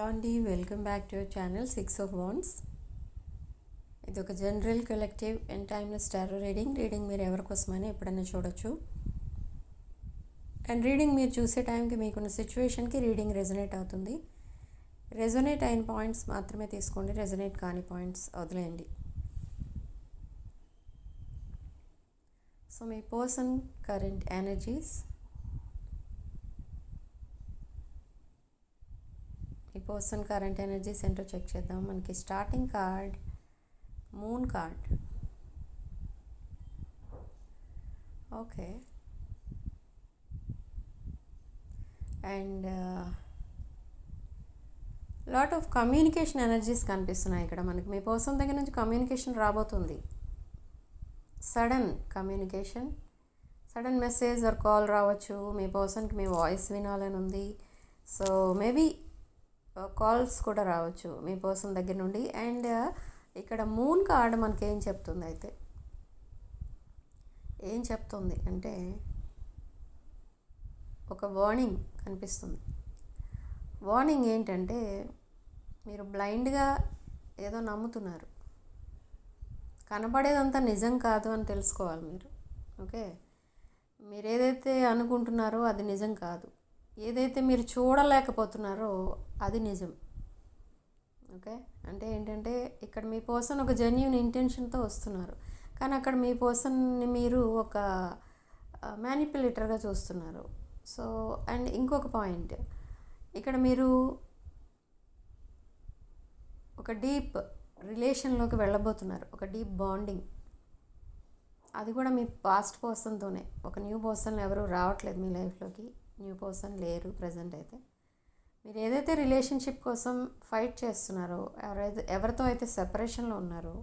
అండి, welcome back to your channel 6 of Wands. ఇది ఒక general collective and timeless tarot reading మీరు ఎవరి కోసమైనా ఎప్పుడైనా చూడొచ్చు. అండ్ రీడింగ్ మీరు చూసే టైంకి మీకున్న సిచ్యువేషన్కి రీడింగ్ రెజొనేట్ అవుతుంది. రెజొనేట్ అయిన పాయింట్స్ మాత్రమే తీసుకోండి, రెజొనేట్ కాని పాయింట్స్ వదిలేయండి. సో మీ పర్సన్ కరెంట్ ఎనర్జీస్, ఈ పర్సన్ కరెంట్ ఎనర్జీస్ ఏంటో చెక్ చేద్దాం. మనకి starting card moon card. Okay, and lot of communication energies కనిపిస్తున్నాయి ఇక్కడ మనకి. మీ పర్సన్ దగ్గర నుంచి కమ్యూనికేషన్ రాబోతుంది. Sudden communication, sudden message or call రావచ్చు. మీ పర్సన్కి మీ వాయిస్ వినాలని ఉంది. సో మేబీ కాల్స్ కూడా రావచ్చు మీ పర్సన్ దగ్గర నుండి. అండ్ ఇక్కడ మూన్ కార్డ్ మనకి ఏం చెప్తుంది, అయితే ఏం చెప్తుంది అంటే ఒక వార్నింగ్ కనిపిస్తుంది. వార్నింగ్ ఏంటంటే మీరు బ్లైండ్గా ఏదో నమ్ముతున్నారు, కనపడేదంతా నిజం కాదు అని తెలుసుకోవాలి మీరు. ఓకే, మీరు ఏదైతే అనుకుంటున్నారో అది నిజం కాదు, ఏదైతే మీరు చూడలేకపోతున్నారో అది నిజం. ఓకే, అంటే ఏంటంటే ఇక్కడ మీ పర్సన్ ఒక జెన్యూన్ ఇంటెన్షన్తో వస్తున్నారు, కానీ అక్కడ మీ పర్సన్ని మీరు ఒక మ్యానిపులేటర్గా చూస్తున్నారు. సో అండ్ ఇంకొక పాయింట్, ఇక్కడ మీరు ఒక డీప్ రిలేషన్లోకి వెళ్ళబోతున్నారు, ఒక డీప్ బాండింగ్. అది కూడా మీ పాస్ట్ పర్సన్తోనే. ఒక న్యూ పర్సన్ ఎవరు రావట్లేదు మీ లైఫ్లోకి, న్యూ పర్సన్ లేరు ప్రజెంట్. అయితే మీరు ఏదైతే రిలేషన్షిప్ కోసం ఫైట్ చేస్తున్నారో, ఎవరితో అయితే సెపరేషన్లో ఉన్నారో,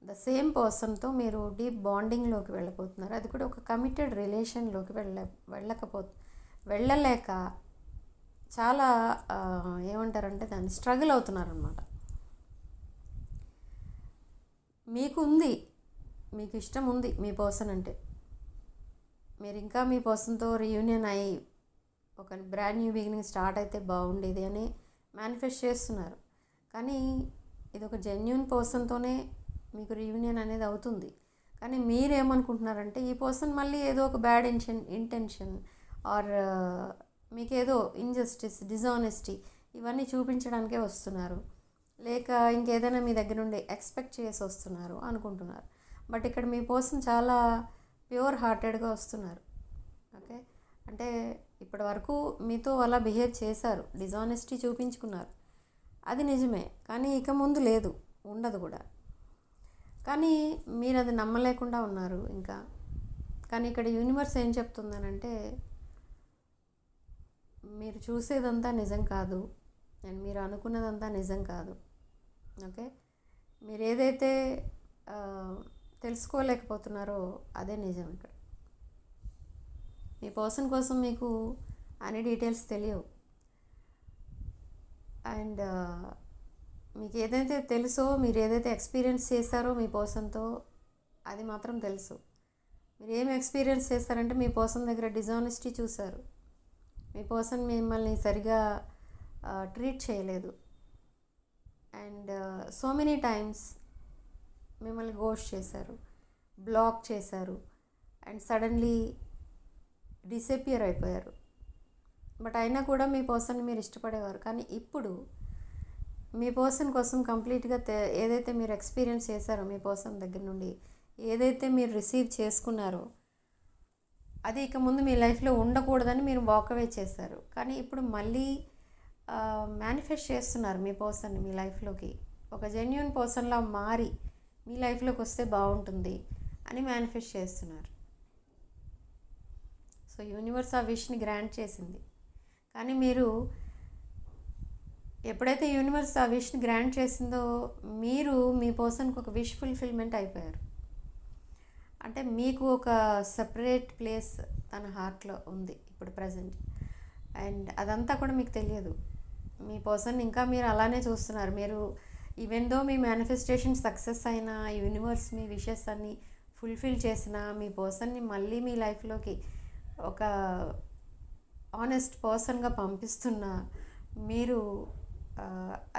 ద సేమ్ పర్సన్తో మీరు డీప్ బాండింగ్లోకి వెళ్ళిపోతున్నారు. అది కూడా ఒక కమిటెడ్ రిలేషన్లోకి వెళ్ళలేక చాలా ఏమంటారంటే దాన్ని స్ట్రగుల్ అవుతున్నారనమాట. మీకు ఇష్టం ఉంది మీ పర్సన్ అంటే, మీరు ఇంకా మీ పర్సన్తో రీయూనియన్ అయ్యి ఒక బ్రాండ్ న్యూ బిగినింగ్ స్టార్ట్ అయితే బాగుండేది అని మేనిఫెస్ట్ చేస్తున్నారు. కానీ ఇది ఒక జెన్యూన్ పర్సన్తోనే మీకు రీయూనియన్ అనేది అవుతుంది. కానీ మీరేమనుకుంటున్నారంటే ఈ పర్సన్ మళ్ళీ ఏదో ఒక బ్యాడ్ ఇంటెన్షన్ ఆర్ మీకేదో ఇంజస్టిస్, డిజానెస్టీ ఇవన్నీ చూపించడానికే వస్తున్నారు, లేక ఇంకేదైనా మీ దగ్గర నుండి ఎక్స్పెక్ట్ చేసి వస్తున్నారు అనుకుంటున్నారు. బట్ ఇక్కడ మీ పర్సన్ చాలా ప్యూర్ హార్టెడ్గా వస్తున్నారు. ఓకే, అంటే ఇప్పటి వరకు మీతో అలా బిహేవ్ చేశారు, డిజానెస్టీ చూపించుకున్నారు, అది నిజమే. కానీ ఇక ముందు లేదు, ఉండదు కూడా. కానీ మీరు అది నమ్మలేకుండా ఉన్నారు ఇంకా. కానీ ఇక్కడ యూనివర్స్ ఏం చెప్తుందనంటే మీరు చూసేదంతా నిజం కాదు అండ్ మీరు అనుకున్నదంతా నిజం కాదు. ఓకే, మీరు ఏదైతే తెలుసుకోలేకపోతున్నారో అదే నిజం. ఇక్కడ మీ పర్సన్ కోసం మీకు అన్ని డీటెయిల్స్ తెలియవు. అండ్ మీకు ఏదైతే తెలుసో, మీరు ఏదైతే ఎక్స్పీరియన్స్ చేశారో మీ పర్సన్తో అది మాత్రం తెలుసు. మీరు ఏం ఎక్స్పీరియన్స్ చేస్తారంటే మీ పర్సన్ దగ్గర డిజానెస్టీ చూశారు, మీ పర్సన్ మిమ్మల్ని సరిగా ట్రీట్ చేయలేదు, అండ్ సో మెనీ టైమ్స్ మిమ్మల్ని గోస్ట్ చేశారు, బ్లాక్ చేశారు, అండ్ సడన్లీ డిసపియర్ అయిపోయారు. బట్ అయినా కూడా మీ పర్సన్ని మీరు ఇష్టపడేవారు. కానీ ఇప్పుడు మీ పర్సన్ కోసం కంప్లీట్గా ఏదైతే మీరు ఎక్స్పీరియన్స్ చేశారో, మీ పర్సన్ దగ్గర నుండి ఏదైతే మీరు రిసీవ్ చేసుకున్నారో అది ఇక ముందు మీ లైఫ్లో ఉండకూడదని మీరు వాకవే చేశారు. కానీ ఇప్పుడు మళ్ళీ మేనిఫెస్ట్ చేస్తున్నారు మీ పర్సన్ని మీ లైఫ్లోకి. ఒక జెన్యూన్ పర్సన్లా మారి మీ లైఫ్లోకి వస్తే బాగుంటుంది అని మేనిఫెస్ట్ చేస్తున్నారు. సో యూనివర్స్ ఆ విష్ని గ్రాంట్ చేసింది. కానీ మీరు ఎప్పుడైతే యూనివర్స్ ఆ విష్ని గ్రాంట్ చేసిందో మీరు మీ పర్సన్కి ఒక విష్ ఫుల్ఫిల్మెంట్ అయిపోయారు. అంటే మీకు ఒక సెపరేట్ ప్లేస్ తన హార్ట్లో ఉంది ఇప్పుడు ప్రజెంట్. అండ్ అదంతా కూడా మీకు తెలియదు. మీ పర్సన్ ఇంకా మీరు అలానే చూస్తున్నారు. మీరు ఈవెన్ దో మీ మేనిఫెస్టేషన్ సక్సెస్ అయినా, యూనివర్స్ మీ విషెస్ అన్ని ఫుల్ఫిల్ చేసిన, మీ పర్సన్ని మళ్ళీ మీ లైఫ్లోకి ఒక ఆనెస్ట్ పర్సన్గా పంపిస్తున్న మీరు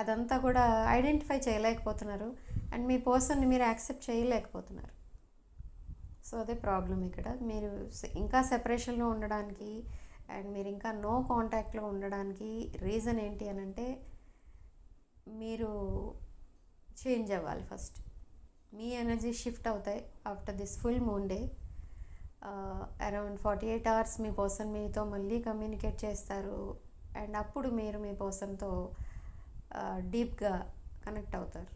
అదంతా కూడా ఐడెంటిఫై చేయలేకపోతున్నారు అండ్ మీ పర్సన్ని మీరు యాక్సెప్ట్ చేయలేకపోతున్నారు. సో అదే ప్రాబ్లం ఇక్కడ. మీరు ఇంకా సెపరేషన్లో ఉండడానికి అండ్ మీరు ఇంకా నో కాంటాక్ట్లో ఉండడానికి రీజన్ ఏంటి అని అంటే, మీరు చేంజ్ అవ్వాలి ఫస్ట్. మీ ఎనర్జీ షిఫ్ట్ అవుతాయి after this full moon day. Around 48 hours me person మీతో మళ్ళీ కమ్యూనికేట్ చేస్తారు అండ్ అప్పుడు మీరు మీ పర్సన్తో డీప్గా కనెక్ట్ అవుతారు.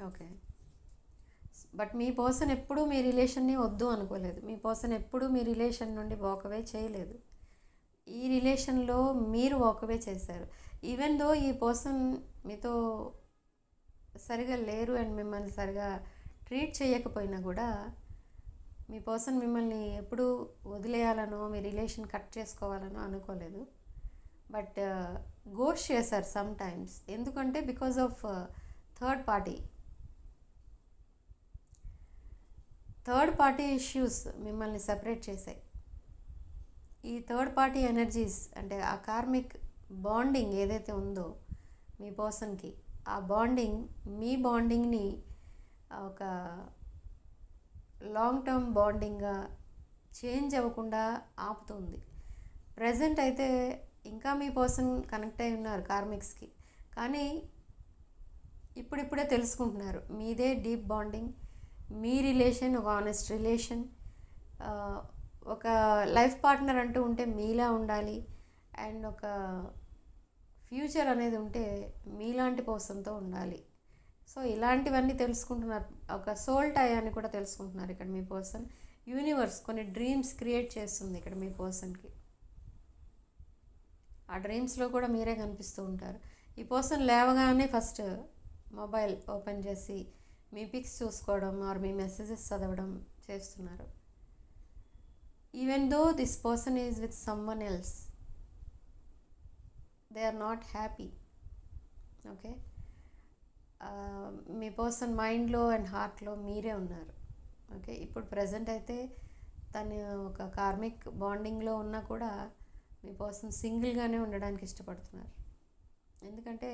ఓకే, బట్ మీ పర్సన్ ఎప్పుడూ మీ రిలేషన్ని వద్దు అనుకోలేదు. మీ పర్సన్ ఎప్పుడూ మీ రిలేషన్ నుండి వాకవే చేయలేదు. ఈ రిలేషన్లో మీరు వాకవే చేశారు. ఈవెన్ దో ఈ పర్సన్ మీతో సరిగా లేరు అండ్ మిమ్మల్ని సరిగా ట్రీట్ చేయకపోయినా కూడా మీ పర్సన్ మిమ్మల్ని ఎప్పుడూ వదిలేయాలనో మీ రిలేషన్ కట్ చేసుకోవాలనో అనుకోలేదు. బట్ గోస్ట్ చేశారు సమ్ టైమ్స్. ఎందుకంటే because of third party issues మిమ్మల్ని సెపరేట్ చేశాయి. ఈ థర్డ్ పార్టీ ఎనర్జీస్ అంటే ఆ కార్మిక్ బాండింగ్ ఏదైతే ఉందో మీ పర్సన్కి, ఆ బాండింగ్ మీ బాండింగ్ని ఒక లాంగ్ టర్మ్ బాండింగ్గా చేంజ్ అవ్వకుండా ఆపుతుంది. ప్రజెంట్ అయితే ఇంకా మీ పర్సన్ కనెక్ట్ అయి ఉన్నారు కార్మిక్స్కి, కానీ ఇప్పుడిప్పుడే తెలుసుకుంటున్నారు మీదే డీప్ బాండింగ్, మీ రిలేషన్ ఒక ఆనెస్ట్ రిలేషన్. ఒక లైఫ్ పార్ట్నర్ అంటూ ఉంటే మీలా ఉండాలి అండ్ ఒక ఫ్యూచర్ అనేది ఉంటే మీలాంటి పర్సన్తో ఉండాలి. సో ఇలాంటివన్నీ తెలుసుకుంటున్నారు. ఒక సోల్ టై అని కూడా తెలుసుకుంటున్నారు ఇక్కడ మీ పర్సన్. యూనివర్స్ కొన్ని డ్రీమ్స్ క్రియేట్ చేస్తుంది ఇక్కడ మీ పర్సన్కి. ఆ డ్రీమ్స్లో కూడా మీరే కనిపిస్తూ ఉంటారు. ఈ పర్సన్ లేవగానే ఫస్ట్ మొబైల్ ఓపెన్ చేసి మీ పిక్స్ చూసుకోవడం ఆర్ మీ మెసేజెస్ చదవడం చేస్తున్నారు. Even though this person is with someone else, they are not happy. Okay, మీ పర్సన్ మైండ్లో అండ్ హార్ట్లో మీరే ఉన్నారు. ఓకే, ఇప్పుడు ప్రజెంట్ అయితే తను ఒక కార్మిక్ బాండింగ్లో ఉన్నా కూడా మీ పర్సన్ సింగిల్గానే ఉండడానికి ఇష్టపడుతున్నారు. ఎందుకంటే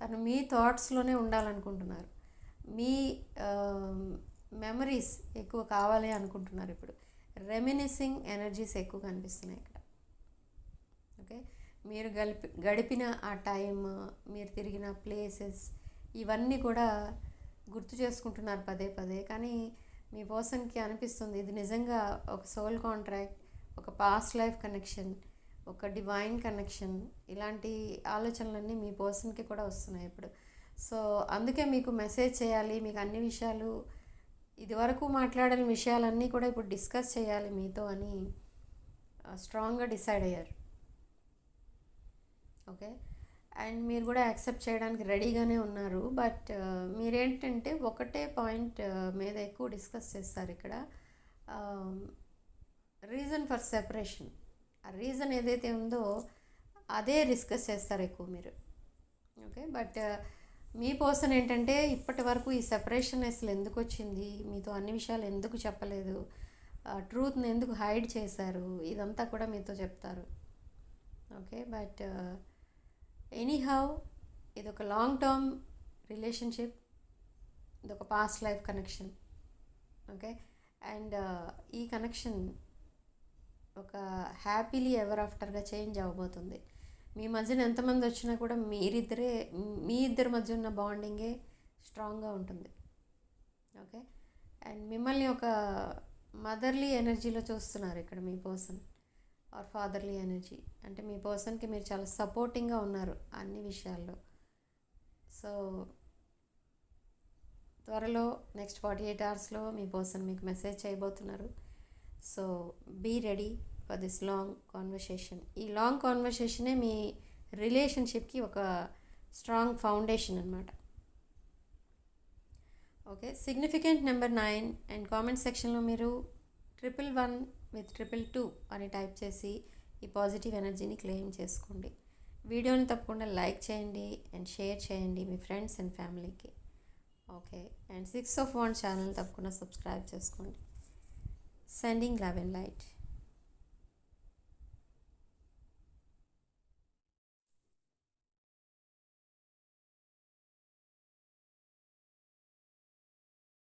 తను మీ థాట్స్లోనే ఉండాలనుకుంటున్నారు. మీ మెమరీస్ ఎక్కువ కావాలి అనుకుంటున్నారు. ఇప్పుడు రెమినిసింగ్ ఎనర్జీస్ ఎక్కువ కనిపిస్తున్నాయి ఇక్కడ. ఓకే, మీరు గడిపిన ఆ టైం, మీరు తిరిగిన ప్లేసెస్ ఇవన్నీ కూడా గుర్తు చేసుకుంటున్నారు పదే పదే. కానీ మీ పర్సన్కి అనిపిస్తుంది ఇది నిజంగా ఒక సోల్ కాంట్రాక్ట్, ఒక పాస్ట్ లైఫ్ కనెక్షన్, ఒక డివైన్ కనెక్షన్. ఇలాంటి ఆలోచనలన్నీ మీ పర్సన్కి కూడా వస్తున్నాయి ఇప్పుడు. సో అందుకే మీకు మెసేజ్ చేయాలి, మీకు అన్ని విషయాలు ఇదివరకు మాట్లాడిన విషయాలన్నీ కూడా ఇప్పుడు డిస్కస్ చేయాలి మీతో అని స్ట్రాంగ్గా డిసైడ్ అయ్యారు. ఓకే, అండ్ మీరు కూడా యాక్సెప్ట్ చేయడానికి రెడీగానే ఉన్నారు. బట్ మీరేంటంటే ఒకటే పాయింట్ మీద ఎక్కువ డిస్కస్ చేస్తారు ఇక్కడ. రీజన్ ఫర్ సెపరేషన్, ఆ రీజన్ ఏదైతే ఉందో అదే డిస్కస్ చేస్తారు ఎక్కువ మీరు. ఓకే, బట్ మీ పర్సన్ ఏంటంటే ఇప్పటి వరకు ఈ సెపరేషన్ అసలు ఎందుకు వచ్చింది, మీతో అన్ని విషయాలు ఎందుకు చెప్పలేదు, ట్రూత్ని ఎందుకు హైడ్ చేశారు, ఇదంతా కూడా మీతో చెప్తారు. ఓకే, బట్ ఎనీహౌ ఇది ఒక లాంగ్ టర్మ్ రిలేషన్షిప్, ఇది ఒక past life connection. Okay, and ఈ కనెక్షన్ ఒక హ్యాపీలీ ఎవర్ ఆఫ్టర్గా చేంజ్ అవ్వబోతుంది. మీ మధ్యన ఎంతమంది వచ్చినా కూడా మీ ఇద్దరి మధ్య ఉన్న బాండింగే స్ట్రాంగ్గా ఉంటుంది. ఓకే, అండ్ మిమ్మల్ని ఒక మదర్లీ ఎనర్జీలో చూస్తున్నారు ఇక్కడ మీ పర్సన్, ఆర్ ఫాదర్లీ ఎనర్జీ. అంటే మీ పర్సన్కి మీరు చాలా సపోర్టింగ్గా ఉన్నారు అన్ని విషయాల్లో. సో త్వరలో నెక్స్ట్ 48 అవర్స్లో మీ పర్సన్ మీకు మెసేజ్ చేయబోతున్నారు. So be ready for this long conversation. ఈ లాంగ్ కాన్వర్సేషనే మీ రిలేషన్షిప్కి ఒక స్ట్రాంగ్ ఫౌండేషన్ అనమాట. Okay, significant number 9 and comment సెక్షన్లో మీరు 111 with 222 అని టైప్ చేసి ఈ పాజిటివ్ ఎనర్జీని క్లెయిమ్ చేసుకోండి. వీడియోని తప్పకుండా లైక్ చేయండి అండ్ షేర్ చేయండి మీ ఫ్రెండ్స్ అండ్ ఫ్యామిలీకి. Okay, and 6 of Wands channel తప్పకుండా సబ్స్క్రైబ్ చేసుకోండి. Sending love and light.